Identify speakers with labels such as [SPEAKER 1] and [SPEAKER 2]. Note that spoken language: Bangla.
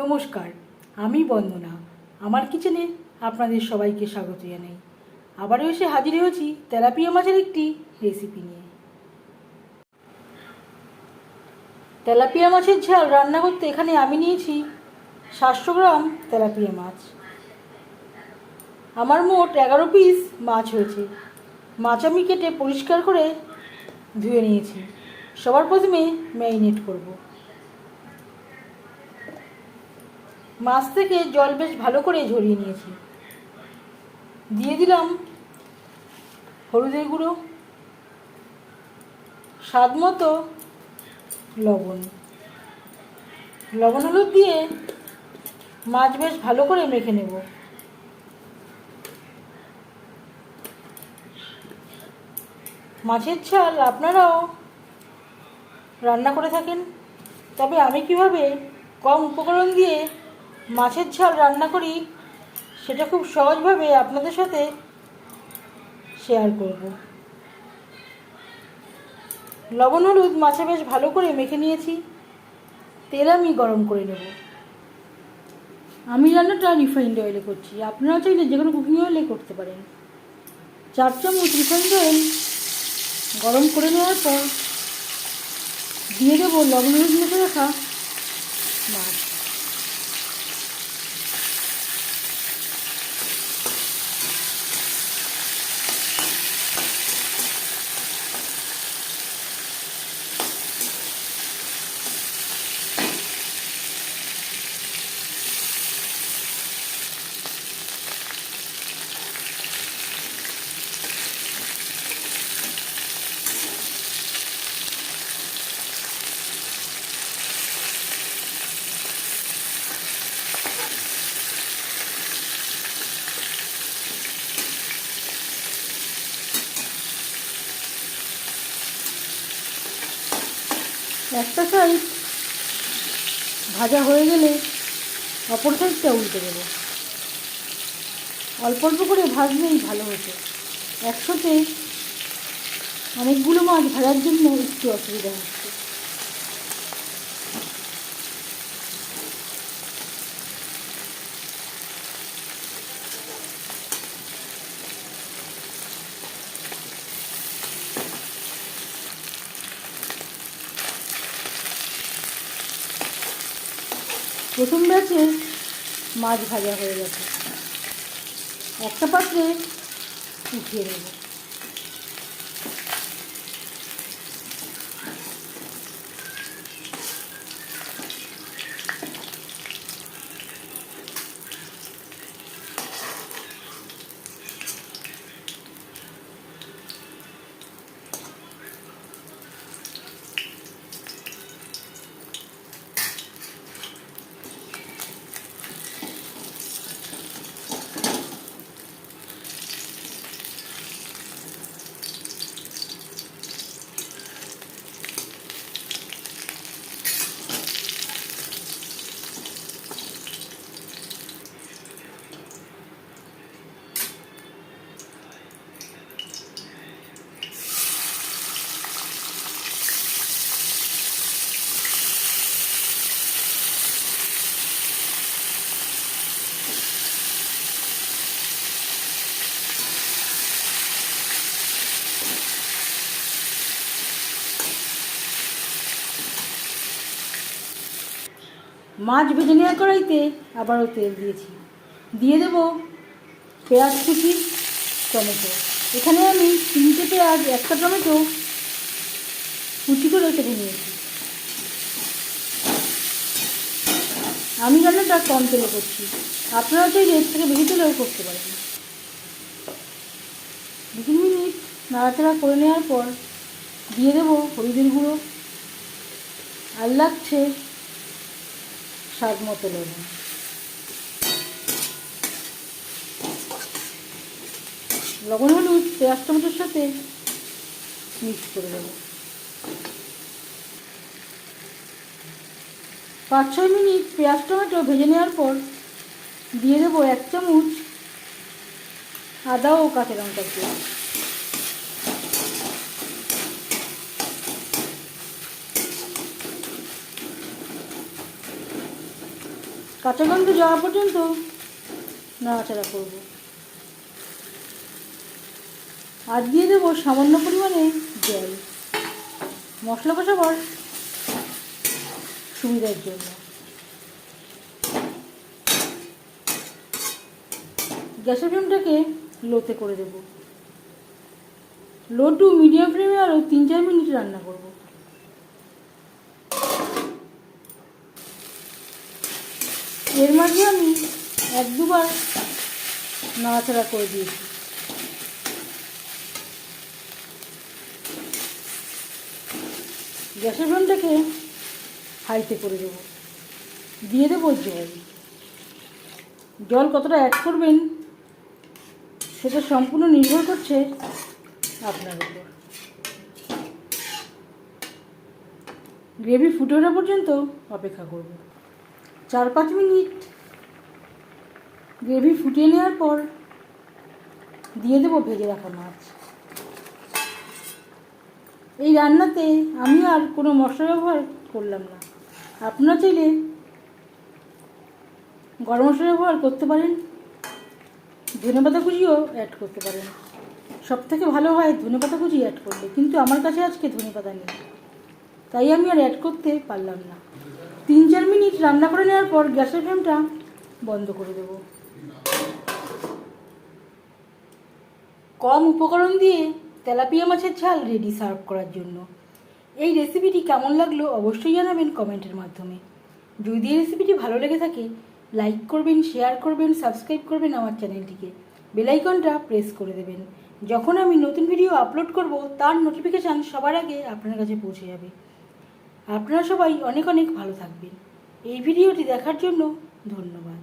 [SPEAKER 1] নমস্কার, আমি বন্দনা। আমার কিচেনে আপনাদের সবাইকে স্বাগত জানাই। আবারও এসে হাজির হয়েছি তেলাপিয়া মাছের একটি রেসিপি নিয়ে। তেলাপিয়া মাছের ঝাল রান্না করতে এখানে আমি নিয়েছি 700 গ্রাম তেলাপিয়া মাছ। আমার মোট 11 পিস মাছ হয়েছে। মাছ আমি কেটে পরিষ্কার করে ধুয়ে নিয়েছি। সবার প্রথমে ম্যারিনেট করব। মাছ থেকে জল বেশ ভালো করে ঝরিয়ে নিয়েছি। দিয়ে দিলাম হলুদের গুঁড়ো, স্বাদ মতো লবণ হলুদ দিয়ে মাছ বেশ ভালো করে মেখে নেব। মাছের ঝাল আপনারাও রান্না করে থাকেন, তবে আমি কিভাবে কম উপকরণ দিয়ে মাছের ঝাল রান্না করি সেটা খুব সহজভাবে আপনাদের সাথে শেয়ার করব। লবণ হলুদ মাছে বেশ ভালো করে মেখে নিয়েছি। তেল আমি গরম করে নেব। আমি রান্নাটা রিফাইন্ড অয়েলে করছি, আপনারা চাইলে যে কোনো কুকিং অয়েলে করতে পারেন। 4 চামচ রিফাইন্ড অয়েল গরম করে নেওয়ার পর দিয়ে দেবো লবণ হলুদ মেখে রাখা মাছ। একটা সাইড ভাজা হয়ে গেলে অপর সাইডটা উল্টে দেবো। অল্প অল্প করে ভাজলেই ভালো হতো। একসাথে অনেকগুলো মাছ ভাজার জন্য একটু অসুবিধা হচ্ছে। প্রথম ব্যাচে মাছ ভাজা হয়ে গেছে। একটা পাত্রে উঠিয়ে নেব। মাছ ভেজে নেওয়ার কড়াইতে আবারও তেল দিয়েছি। দিয়ে দেব পেঁয়াজ কুচি, টমেটো। এখানে আমি 3টে পেঁয়াজ, 1টা টমেটো কুচি করে কেটে নিয়েছি। আমি রান্নাটা কম তেলে করছি, আপনারা চাইলে এর থেকে বেশি তেলেও করতে পারেন। 2-3 মিনিট নাড়াচাড়া করে নেওয়ার পর দিয়ে দেবো হলুদের গুঁড়ো, আর লাগছে স্বাদ মতো লবণ। লবণ হলুদ পেঁয়াজ টমেটোর সাথে মিক্স করে দেবো। 5-6 মিনিট পেঁয়াজ টমেটো ভেজে নেওয়ার পর দিয়ে দেবো 1 চামচ আদা ও কাঁচা লঙ্কার পেস্ট। কাঁচা গন্ধ যাওয়া পর্যন্ত নাড়াচাড়া করব। আর দিয়ে দেবো সামান্য পরিমাণে জল, মশলা কষাবার সুবিধার জন্য। গ্যাসের ফ্লেমটাকে লোতে করে দেব। লো টু মিডিয়াম ফ্লেমে আরও 3-4 মিনিট রান্না করব। এর মাঝে আমি 1-2 বার নাড়াচাড়া করে দিয়েছি। গ্যাসের ফ্লেমটাকে হাইতে করে দেবো। দিয়ে দেবো জল। জল কতটা অ্যাড করবেন সেটা সম্পূর্ণ নির্ভর করছে আপনার উপর। গ্রেভি ফুটে ওঠা পর্যন্ত অপেক্ষা করব। 4-5 মিনিট গ্রেভি ফুটিয়ে নেওয়ার পর দিয়ে দেবো ভেজে রাখা মাছ। এই রান্নাতে আমি আর কোনো মশলা ব্যবহার করলাম না। আপনারা চাইলে গরম মশলা ব্যবহার করতে পারেন, ধনেপাতা কুচিও অ্যাড করতে পারেন। সবথেকে ভালো হয় ধনেপাতা কুচি অ্যাড করলে, কিন্তু আমার কাছে আজকে ধনেপাতা নেই, তাই আমি আর অ্যাড করতে পারলাম না। 3-4 মিনিট রান্না করে নেওয়ার পর গ্যাসের ফ্লেমটা বন্ধ করে দেব। কম উপকরণ দিয়ে তেলাপিয়া মাছের ঝাল রেডি সার্ভ করার জন্য। এই রেসিপিটি কেমন লাগলো অবশ্যই জানাবেন কমেন্টের মাধ্যমে। যদি এই রেসিপিটি ভালো লেগে থাকে লাইক করবেন, শেয়ার করবেন, সাবস্ক্রাইব করবেন আমার চ্যানেলটিকে, বেল আইকনটা প্রেস করে দেবেন। যখন আমি নতুন ভিডিও আপলোড করব তার নোটিফিকেশান সবার আগে আপনার কাছে পৌঁছে যাবে। আপনারা সবাই অনেক অনেক ভালো থাকবেন। এই ভিডিওটি দেখার জন্য ধন্যবাদ।